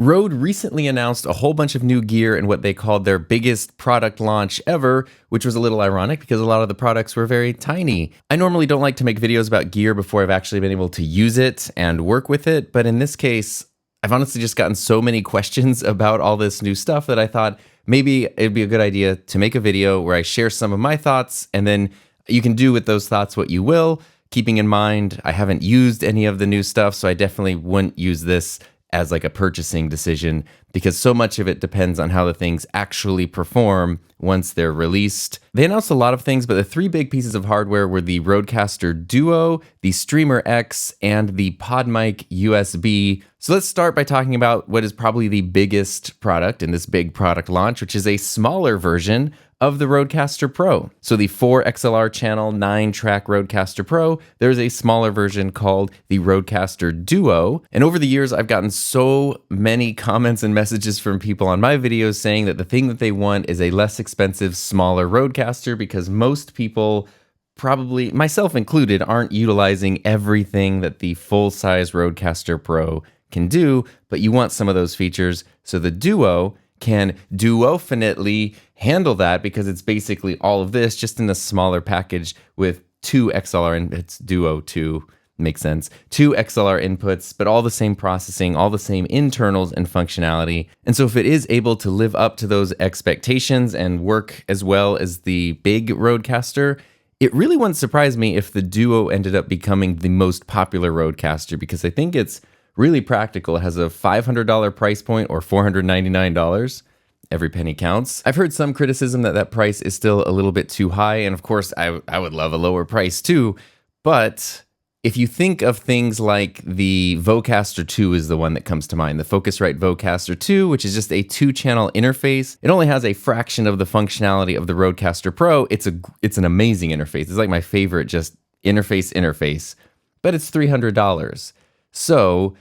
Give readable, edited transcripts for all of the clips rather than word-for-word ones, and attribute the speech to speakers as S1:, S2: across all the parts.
S1: Rode recently announced a whole bunch of new gear in what they called their biggest product launch ever, which was a little ironic because a lot of the products were very tiny. I normally don't like to make videos about gear before I've actually been able to use it and work with it, but in this case, I've honestly just gotten so many questions about all this new stuff that I thought maybe it'd be a good idea to make a video where I share some of my thoughts, and then you can do with those thoughts what you will, keeping in mind I haven't used any of the new stuff, so I definitely wouldn't use this as like a purchasing decision because so much of it depends on how the things actually perform once they're released. They announced a lot of things, but the three big pieces of hardware were the Rodecaster Duo, the Streamer X, and the PodMic USB. So let's start by talking about what is probably the biggest product in this big product launch, which is a smaller version of the Rodecaster Pro. So the 4 XLR channel, 9-track Rodecaster Pro, there's a smaller version called the Rodecaster Duo. And over the years, I've gotten so many comments and messages from people on my videos saying that the thing that they want is a less expensive, smaller Rodecaster because most people, probably myself included, aren't utilizing everything that the full-size Rodecaster Pro can do, but you want some of those features. So the Duo can duofinitely handle that because it's basically all of this just in a smaller package with 2 XLR inputs. Duo 2 makes sense. 2 XLR inputs, but all the same processing, all the same internals and functionality. And so if it is able to live up to those expectations and work as well as the big Rodecaster, it really wouldn't surprise me if the Duo ended up becoming the most popular Rodecaster because I think it's really practical. It has a $500 price point or $499. Every penny counts. I've heard some criticism that that price is still a little bit too high, and of course I would love a lower price too, but if you think of things like the Vocaster 2 is the one that comes to mind, the Focusrite Vocaster 2, which is just a 2-channel interface. It only has a fraction of the functionality of the Rodecaster Pro. It's an amazing interface. It's like my favorite just interface, but it's $300. So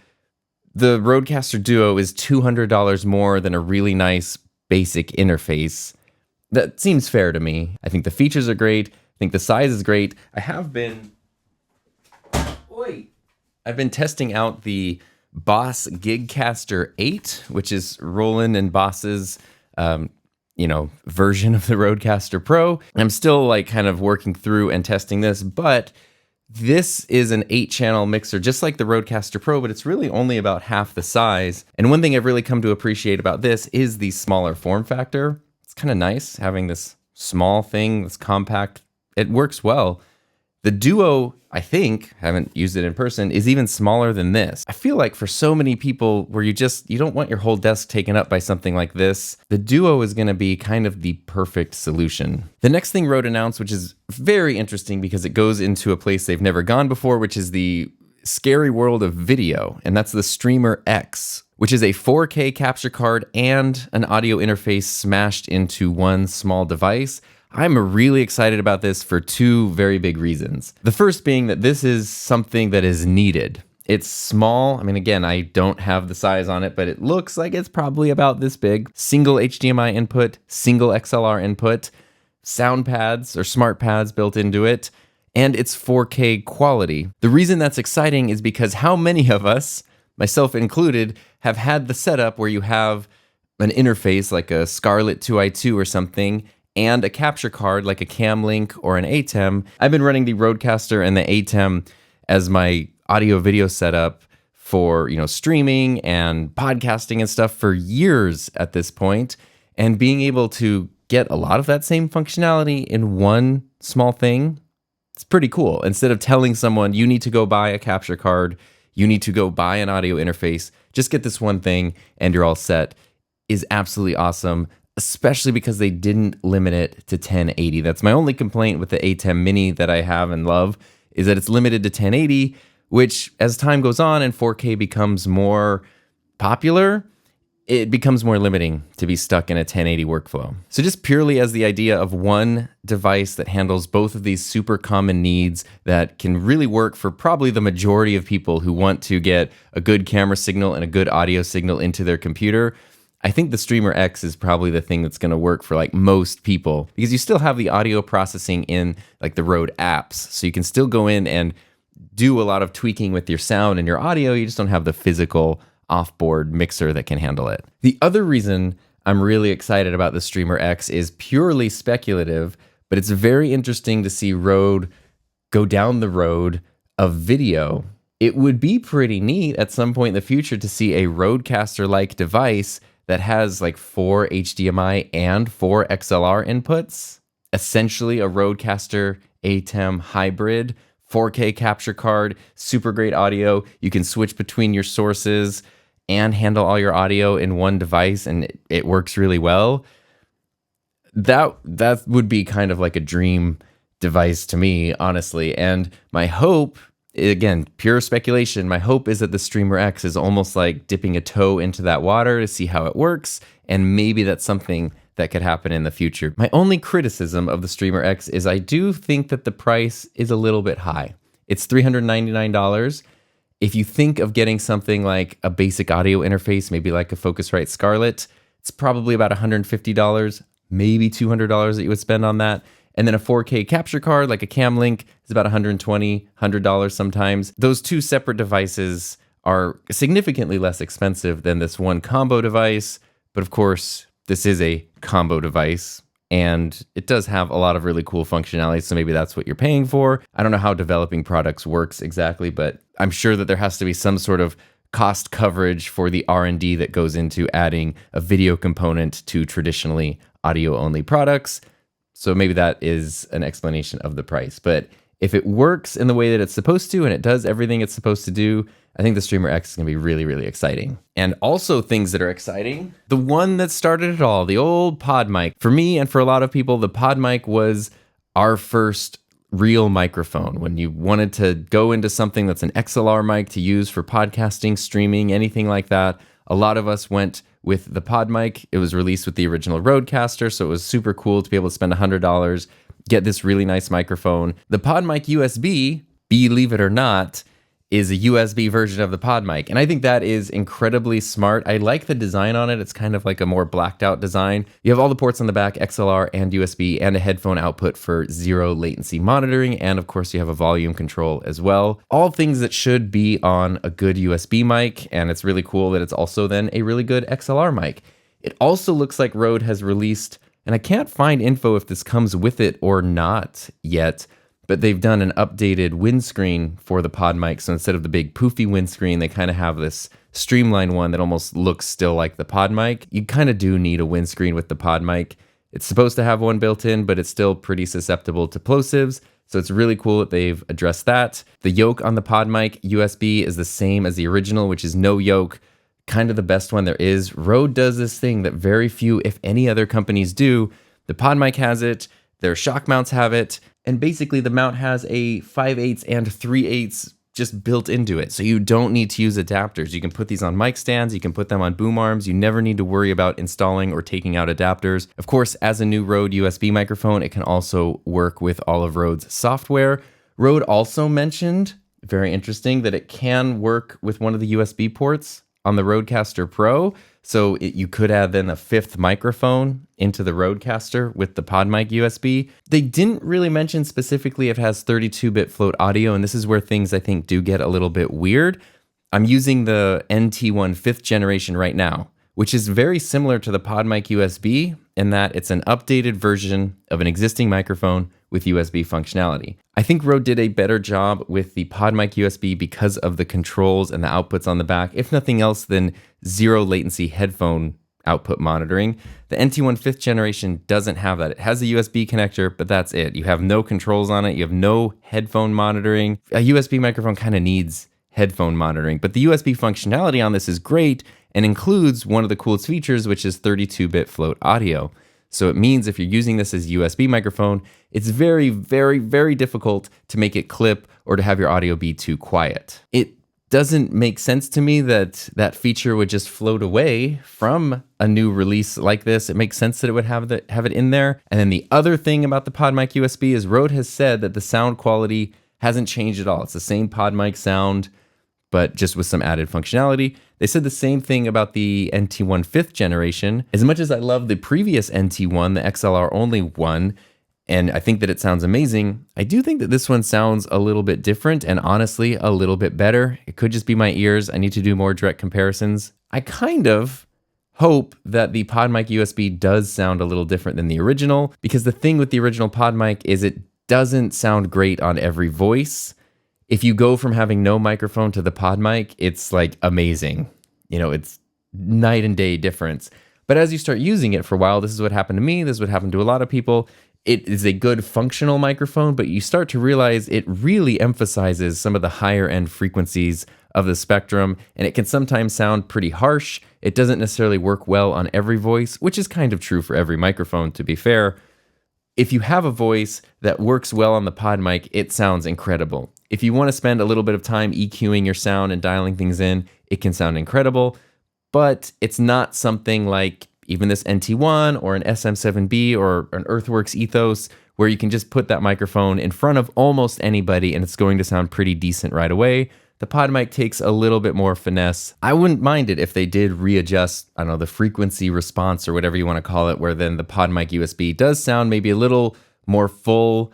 S1: the Rodecaster Duo is $200 more than a really nice basic interface. That seems fair to me. I think the features are great. I think the size is great. I've been testing out the Boss Gigcaster 8, which is Roland and Boss's version of the Rodecaster Pro. I'm still like kind of working through and testing this, but this is an 8-channel mixer, just like the Rodecaster Pro, but it's really only about half the size. And one thing I've really come to appreciate about this is the smaller form factor. It's kind of nice having this small thing, this compact. It works well. The Duo, I think, haven't used it in person, is even smaller than this. I feel like for so many people where you don't want your whole desk taken up by something like this, the Duo is going to be kind of the perfect solution. The next thing Rode announced, which is very interesting because it goes into a place they've never gone before, which is the scary world of video, and that's the Streamer X, which is a 4K capture card and an audio interface smashed into one small device. I'm really excited about this for 2 very big reasons. The first being that this is something that is needed. It's small. I mean, again, I don't have the size on it, but it looks like it's probably about this big. Single HDMI input, single XLR input, sound pads or smart pads built into it, and it's 4K quality. The reason that's exciting is because how many of us, myself included, have had the setup where you have an interface like a Scarlett 2i2 or something, and a capture card like a Camlink or an ATEM. I've been running the Rodecaster and the ATEM as my audio video setup for, streaming and podcasting and stuff for years at this point. And being able to get a lot of that same functionality in one small thing, it's pretty cool. Instead of telling someone you need to go buy a capture card, you need to go buy an audio interface, just get this one thing and you're all set, is absolutely awesome. Especially because they didn't limit it to 1080. That's my only complaint with the ATEM Mini that I have and love, is that it's limited to 1080, which as time goes on and 4K becomes more popular, it becomes more limiting to be stuck in a 1080 workflow. So just purely as the idea of one device that handles both of these super common needs that can really work for probably the majority of people who want to get a good camera signal and a good audio signal into their computer, I think the Streamer X is probably the thing that's going to work for like most people, because you still have the audio processing in like the Rode apps. So you can still go in and do a lot of tweaking with your sound and your audio. You just don't have the physical off-board mixer that can handle it. The other reason I'm really excited about the Streamer X is purely speculative, but it's very interesting to see Rode go down the road of video. It would be pretty neat at some point in the future to see a Rodecaster-like device that has like 4 HDMI and 4 XLR inputs. Essentially a Rodecaster ATEM hybrid, 4K capture card, super great audio. You can switch between your sources and handle all your audio in one device, and it works really well. That would be kind of like a dream device to me, honestly. And my hope, again, pure speculation, my hope is that the Streamer X is almost like dipping a toe into that water to see how it works, and maybe that's something that could happen in the future. My only criticism of the Streamer X is I do think that the price is a little bit high. It's $399. If you think of getting something like a basic audio interface, maybe like a Focusrite Scarlett, it's probably about $150, maybe $200 that you would spend on that. And then a 4K capture card like a Camlink is about $120, $100 sometimes. Those two separate devices are significantly less expensive than this one combo device. But of course, this is a combo device, and it does have a lot of really cool functionality, so maybe that's what you're paying for. I don't know how developing products works exactly, but I'm sure that there has to be some sort of cost coverage for the R&D that goes into adding a video component to traditionally audio-only products. So maybe that is an explanation of the price. But if it works in the way that it's supposed to, and it does everything it's supposed to do, I think the Streamer X is going to be really, really exciting. And also things that are exciting, the one that started it all, the old PodMic. For me and for a lot of people, the PodMic was our first real microphone. When you wanted to go into something that's an XLR mic to use for podcasting, streaming, anything like that, a lot of us went with the PodMic. It was released with the original Rodecaster, so it was super cool to be able to spend $100, get this really nice microphone. The PodMic USB, believe it or not, is a USB version of the PodMic. And I think that is incredibly smart. I like the design on it. It's kind of like a more blacked out design. You have all the ports on the back, XLR and USB, and a headphone output for zero latency monitoring. And of course, you have a volume control as well. All things that should be on a good USB mic. And it's really cool that it's also then a really good XLR mic. It also looks like Rode has released, and I can't find info if this comes with it or not yet, but they've done an updated windscreen for the PodMic. So instead of the big poofy windscreen, they kind of have this streamlined one that almost looks still like the PodMic. You kind of do need a windscreen with the PodMic. It's supposed to have one built in, but it's still pretty susceptible to plosives. So it's really cool that they've addressed that. The yoke on the PodMic USB is the same as the original, which is no yoke. Kind of the best one there is. Rode does this thing that very few, if any other companies do. The PodMic has it. Their shock mounts have it. And basically the mount has a 5/8 and 3/8 just built into it. So you don't need to use adapters. You can put these on mic stands, you can put them on boom arms. You never need to worry about installing or taking out adapters. Of course, as a new Rode USB microphone, it can also work with all of Rode's software. Rode also mentioned, very interesting, that it can work with one of the USB ports on the Rodecaster Pro. So you could add then a fifth microphone into the Rodecaster with the PodMic USB. They didn't really mention specifically if it has 32-bit float audio, and this is where things I think do get a little bit weird. I'm using the NT1 5th generation right now, which is very similar to the PodMic USB in that it's an updated version of an existing microphone with USB functionality. I think Rode did a better job with the PodMic USB because of the controls and the outputs on the back, if nothing else than zero latency headphone output monitoring. The NT1 5th generation doesn't have that. It has a USB connector, but that's it. You have no controls on it. You have no headphone monitoring. A USB microphone kind of needs headphone monitoring, but the USB functionality on this is great and includes one of the coolest features, which is 32-bit float audio. So it means if you're using this as a USB microphone, it's very, very, very difficult to make it clip or to have your audio be too quiet. It doesn't make sense to me that that feature would just float away from a new release like this. It makes sense that it would have it in there. And then the other thing about the PodMic USB is Rode has said that the sound quality hasn't changed at all. It's the same PodMic sound, but just with some added functionality. They said the same thing about the NT1 5th generation. As much as I love the previous NT1, the XLR only one, and I think that it sounds amazing. I do think that this one sounds a little bit different and honestly a little bit better. It could just be my ears. I need to do more direct comparisons. I kind of hope that the PodMic USB does sound a little different than the original, because the thing with the original PodMic is it doesn't sound great on every voice. If you go from having no microphone to the PodMic, it's like amazing. It's night and day difference. But as you start using it for a while, this is what happened to me, this is what happened to a lot of people. It is a good functional microphone, but you start to realize it really emphasizes some of the higher end frequencies of the spectrum, and it can sometimes sound pretty harsh. It doesn't necessarily work well on every voice, which is kind of true for every microphone, to be fair. If you have a voice that works well on the PodMic, it sounds incredible. If you want to spend a little bit of time EQing your sound and dialing things in, it can sound incredible, but it's not something like even this NT1 or an SM7B or an Earthworks Ethos, where you can just put that microphone in front of almost anybody and it's going to sound pretty decent right away. The PodMic takes a little bit more finesse. I wouldn't mind it if they did readjust, I don't know, the frequency response or whatever you want to call it, where then the PodMic USB does sound maybe a little more full,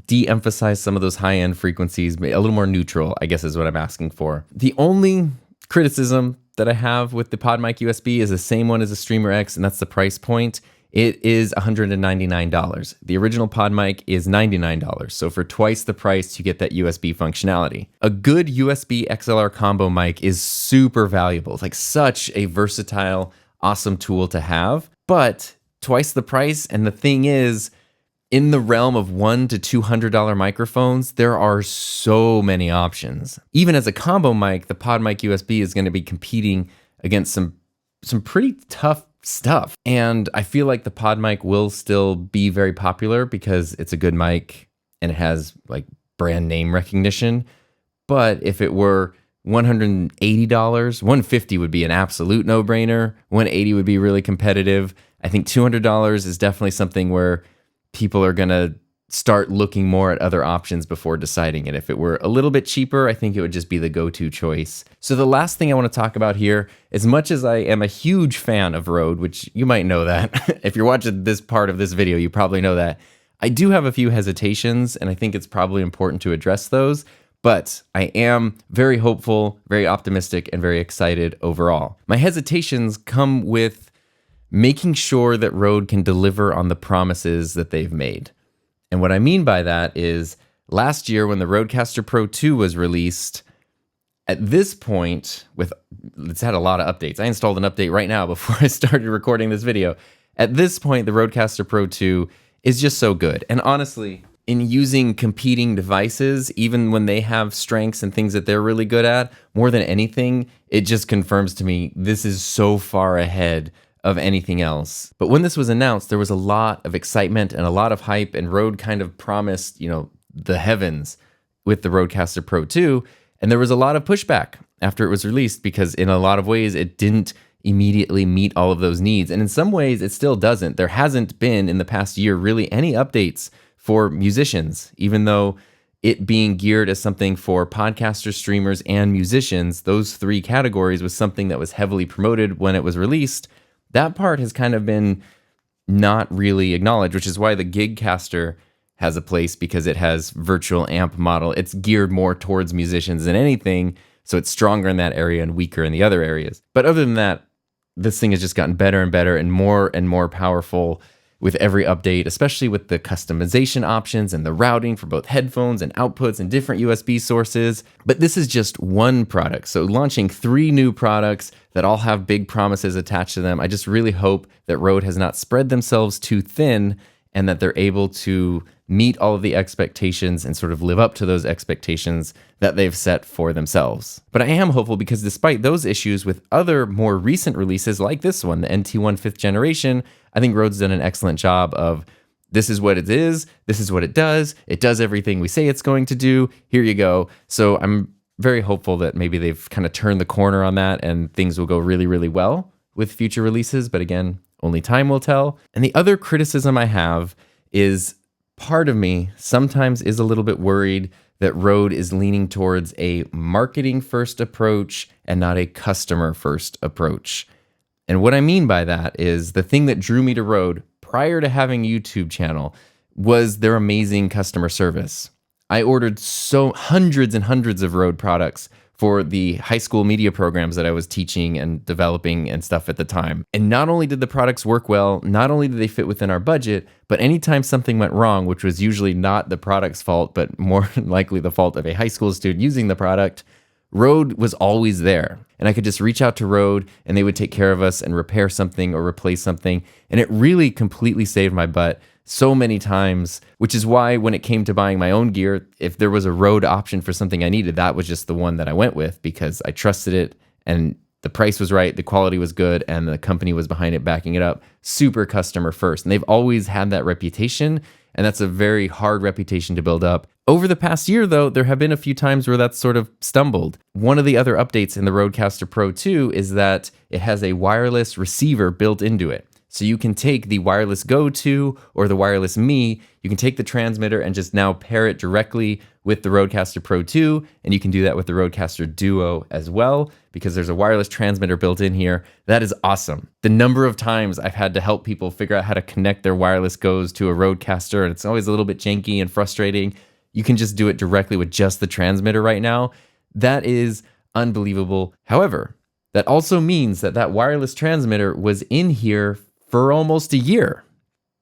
S1: de-emphasize some of those high-end frequencies, a little more neutral, I guess is what I'm asking for. The only criticism that I have with the PodMic USB is the same one as the Streamer X, and that's the price point. It is $199. The original PodMic is $99, so for twice the price, you get that USB functionality. A good USB XLR combo mic is super valuable. It's like such a versatile, awesome tool to have, but twice the price, and the thing is, in the realm of $100 to $200 microphones, there are so many options. Even as a combo mic, the PodMic USB is going to be competing against some pretty tough stuff. And I feel like the PodMic will still be very popular because it's a good mic and it has like brand name recognition. But if it were $180, $150 would be an absolute no-brainer. $180 would be really competitive. I think $200 is definitely something where people are going to start looking more at other options before deciding it. If it were a little bit cheaper, I think it would just be the go-to choice. So the last thing I want to talk about here, as much as I am a huge fan of Rode, which you might know that, if you're watching this part of this video, you probably know that, I do have a few hesitations, and I think it's probably important to address those, but I am very hopeful, very optimistic, and very excited overall. My hesitations come with making sure that Rode can deliver on the promises that they've made. And what I mean by that is, last year when the Rodecaster Pro 2 was released, at this point, it's had a lot of updates. I installed an update right now before I started recording this video. At this point, the Rodecaster Pro 2 is just so good. And honestly, in using competing devices, even when they have strengths and things that they're really good at, more than anything, it just confirms to me this is so far ahead of anything else. But when this was announced, there was a lot of excitement and a lot of hype, and Rode kind of promised, the heavens with the Rodecaster Pro 2, and there was a lot of pushback after it was released because in a lot of ways it didn't immediately meet all of those needs, and in some ways it still doesn't. There hasn't been in the past year really any updates for musicians, even though it being geared as something for podcasters, streamers, and musicians, those three categories was something that was heavily promoted when it was released. That part has kind of been not really acknowledged, which is why the Gigcaster has a place, because it has virtual amp model. It's geared more towards musicians than anything, so it's stronger in that area and weaker in the other areas. But other than that, this thing has just gotten better and more powerful with every update, especially with the customization options and the routing for both headphones and outputs and different USB sources. But this is just one product. So launching 3 new products that all have big promises attached to them, I just really hope that Rode has not spread themselves too thin and that they're able to meet all of the expectations and sort of live up to those expectations that they've set for themselves. But I am hopeful because despite those issues with other more recent releases like this one, the NT1 5th generation, I think Rode's done an excellent job of, this is what it is, this is what it does everything we say it's going to do, here you go. So I'm very hopeful that maybe they've kind of turned the corner on that and things will go really, really well with future releases, but again, only time will tell. And the other criticism I have is, part of me sometimes is a little bit worried that Rode is leaning towards a marketing-first approach and not a customer-first approach. And what I mean by that is the thing that drew me to Rode prior to having a YouTube channel was their amazing customer service. I ordered hundreds and hundreds of Rode products for the high school media programs that I was teaching and developing and stuff at the time. And not only did the products work well, not only did they fit within our budget, but anytime something went wrong, which was usually not the product's fault, but more likely the fault of a high school student using the product, Rode was always there. And I could just reach out to Rode and they would take care of us and repair something or replace something. And it really completely saved my butt so many times, which is why when it came to buying my own gear, if there was a Rode option for something I needed, that was just the one that I went with because I trusted it and the price was right, the quality was good, and the company was behind it, backing it up. Super customer first. And they've always had that reputation, and that's a very hard reputation to build up. Over the past year, though, there have been a few times where that's sort of stumbled. One of the other updates in the Rodecaster Pro 2 is that it has a wireless receiver built into it. So you can take the Wireless Go 2 or the Wireless Me, you can take the transmitter and just now pair it directly with the Rodecaster Pro 2, and you can do that with the Rodecaster Duo as well, because there's a wireless transmitter built in here. That is awesome. The number of times I've had to help people figure out how to connect their wireless Goes to a Rodecaster, and it's always a little bit janky and frustrating. You can just do it directly with just the transmitter right now. That is unbelievable. However, that also means that that wireless transmitter was in here for almost a year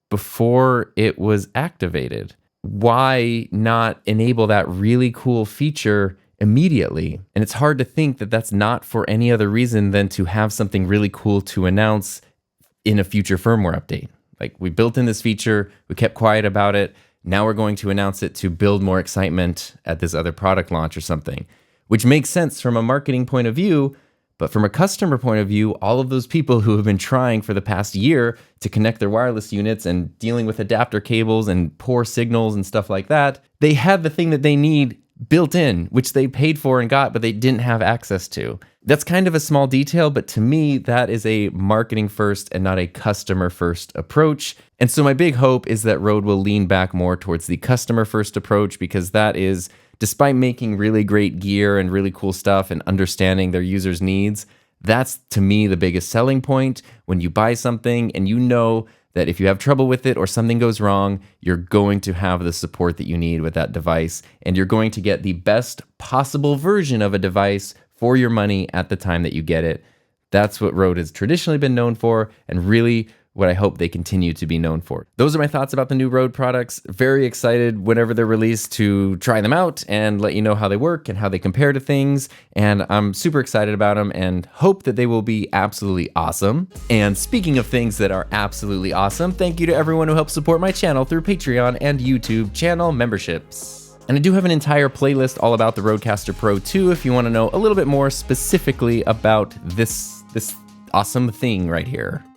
S1: before it was activated. Why not enable that really cool feature immediately? And it's hard to think that that's not for any other reason than to have something really cool to announce in a future firmware update. Like, we built in this feature, we kept quiet about it, now we're going to announce it to build more excitement at this other product launch or something, which makes sense from a marketing point of view. But from a customer point of view, all of those people who have been trying for the past year to connect their wireless units and dealing with adapter cables and poor signals and stuff like that, they had the thing that they need built in, which they paid for and got, but they didn't have access to. That's kind of a small detail, but to me, that is a marketing first and not a customer first approach. And so my big hope is that Rode will lean back more towards the customer first approach, because that is, despite making really great gear and really cool stuff and understanding their users' needs, that's to me the biggest selling point. When you buy something and you know that if you have trouble with it or something goes wrong, you're going to have the support that you need with that device, and you're going to get the best possible version of a device for your money at the time that you get it. That's what Rode has traditionally been known for, and really what I hope they continue to be known for. Those are my thoughts about the new Rode products. Very excited whenever they're released to try them out and let you know how they work and how they compare to things. And I'm super excited about them and hope that they will be absolutely awesome. And speaking of things that are absolutely awesome, thank you to everyone who helps support my channel through Patreon and YouTube channel memberships. And I do have an entire playlist all about the Rodecaster Pro 2 if you want to know a little bit more specifically about this awesome thing right here.